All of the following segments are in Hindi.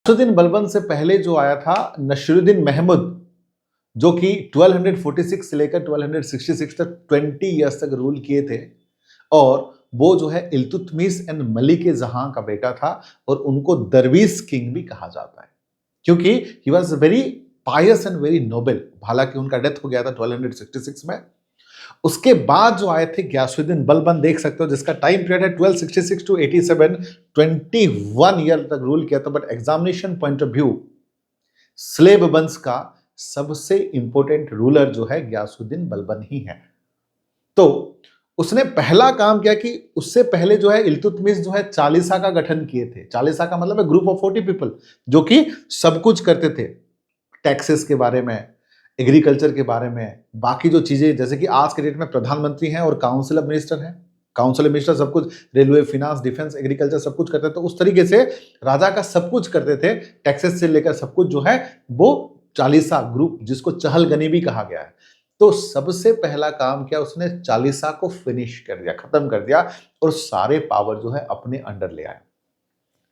गयासुद्दीन बलबन से पहले जो आया था नसीरुद्दीन महमूद, जो कि 1246 से लेकर 1266 तक 20 ईयर्स तक रूल किए थे, और वो जो है इल्तुतमिश एंड मलिक जहां का बेटा था, और उनको दरवीश किंग भी कहा जाता है क्योंकि he was very Payas and very noble. हालांकि उनका डेथ हो गया था 1266 में। उसके बाद जो आए थे गयासुद्दीन बलबन, देख सकते हो जिसका टाइम पीरियड है 1266 टू 87, 21 ईयर तक रूल किया था। But examination point of view slab वंश का सबसे इंपॉर्टेंट रूलर जो है गयासुद्दीन बलबन ही है। तो उसने पहला काम किया कि उससे पहले जो है इल्तुतमिश जो है चालीसा का गठन किए थे। चालीसा का मतलब है ग्रुप ऑफ 40 पीपल, जो कि सब कुछ करते थे, टैक्सेस के बारे में, एग्रीकल्चर के बारे में, बाकी जो चीजें, जैसे कि आज के डेट में प्रधानमंत्री हैं और काउंसिल ऑफ मिनिस्टर हैं। काउंसिल ऑफ मिनिस्टर सब कुछ, रेलवे, फिनांस, डिफेंस, एग्रीकल्चर सब कुछ करते थे। तो उस तरीके से राजा का सब कुछ करते थे, टैक्सेस से लेकर सब कुछ जो है वो चालीसा ग्रुप, जिसको चहलगनी भी कहा गया है। तो सबसे पहला काम किया उसने, चालीसा को फिनिश कर दिया, खत्म कर दिया, और सारे पावर जो है अपने अंडर ले आया।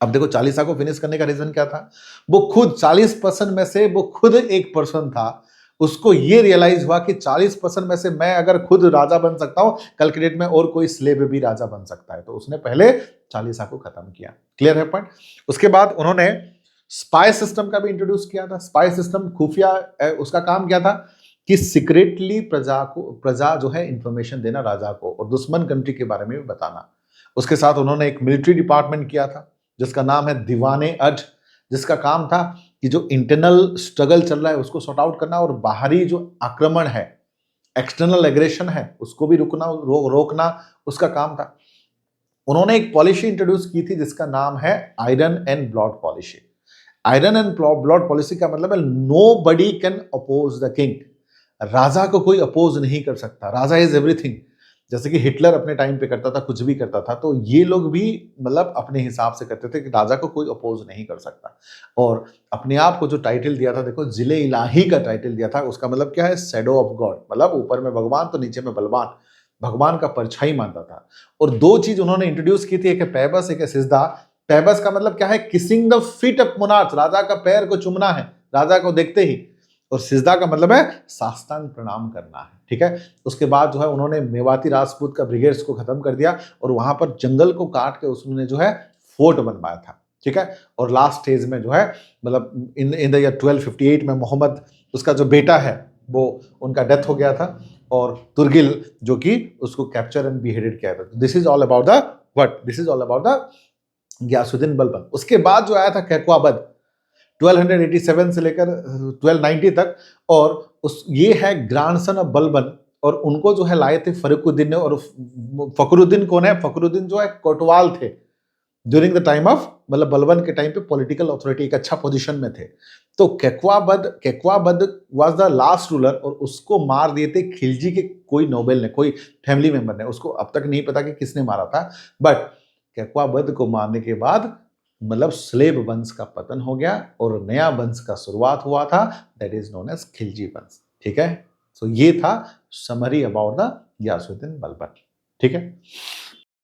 अब देखो चालीसा को फिनिश करने का रीजन क्या था? वो खुद 40% में से वो खुद एक पर्सन था। उसको ये रियलाइज हुआ कि 40% में से मैं अगर खुद राजा बन सकता हूं, कल के डेट में और कोई स्लेव भी राजा बन सकता है। तो उसने पहले चालीसा को खत्म किया। क्लियर है पॉइंट? उसके बाद उन्होंने स्पाई सिस्टम का भी इंट्रोड्यूस किया था। स्पाई सिस्टम खुफिया, उसका काम क्या था कि सीक्रेटली प्रजा जो है इंफॉर्मेशन देना राजा को, और दुश्मन कंट्री के बारे में भी बताना। उसके साथ उन्होंने एक मिलिट्री डिपार्टमेंट किया था जिसका नाम है दीवाने अड, जिसका काम था कि जो इंटरनल स्ट्रगल चल रहा है उसको सॉर्ट आउट करना, और बाहरी जो आक्रमण है, एक्सटर्नल एग्रेशन है, उसको भी रोकना उसका काम था। उन्होंने एक पॉलिसी इंट्रोड्यूस की थी जिसका नाम है iron and blood policy. Iron and blood policy का मतलब है nobody can oppose the king. राजा को कोई अपोज नहीं कर सकता, राजा इज एवरीथिंग। जैसे कि हिटलर अपने टाइम पे करता था, कुछ भी करता था, तो ये लोग भी मतलब अपने हिसाब से करते थे कि राजा को कोई अपोज नहीं कर सकता। और अपने आप को जो टाइटल दिया था, देखो जिले इलाही का टाइटल दिया था, उसका मतलब क्या है? शैडो ऑफ गॉड, मतलब ऊपर में भगवान तो नीचे में बलवान, भगवान का परछाई मानता था। और दो चीज उन्होंने इंट्रोड्यूस की थी, एक है पैबस, एक है सिजदा। पैबस का मतलब क्या है? Kissing the feet of monarch, राजा का पैर को चूमना है राजा को देखते ही। और सिजदा का मतलब है साष्टांग प्रणाम करना है। ठीक है? उसके बाद जो है उन्होंने मेवाती राजपूत का ब्रिगेड्स को खत्म कर दिया, और वहां पर जंगल को काट के उसने जो है फोर्ट बनवाया था। ठीक है? और लास्ट स्टेज में जो है मतलब इन द ईयर 1258 में मोहम्मद, उसका जो बेटा है, वो उनका डेथ हो गया था, और तुर्गिल जो कि उसको कैप्चर एंड बिहेडेड किया था। This is all about the what? This is all about the Ghiyasuddin Balban. उसके बाद जो आया था कैकवाबद, 1287 से लेकर 1290 तक, और उस ये है ग्रैंडसन ऑफ बलबन, और उनको जो है लाए थे फरुखुद्दीन ने। और फखरुद्दीन कौन है? फखरुद्दीन जो है कोटवाल थे ड्यूरिंग द टाइम ऑफ, मतलब बलबन के टाइम पे पॉलिटिकल अथॉरिटी, एक अच्छा पोजीशन में थे। तो कैकवाबद वाज द लास्ट रूलर, और उसको मार दिए थे खिलजी के कोई नोबेल ने, कोई फैमिली मेंबर ने। उसको अब तक नहीं पता कि किसने मारा था, बट कैकवाबद को मारने के बाद मतलब स्लेब वंश का पतन हो गया और नया वंश का शुरुआत हुआ था, that is known as Khilji वंश। ठीक है? सो ये था summary about the Ghiyasuddin Balban. ठीक है?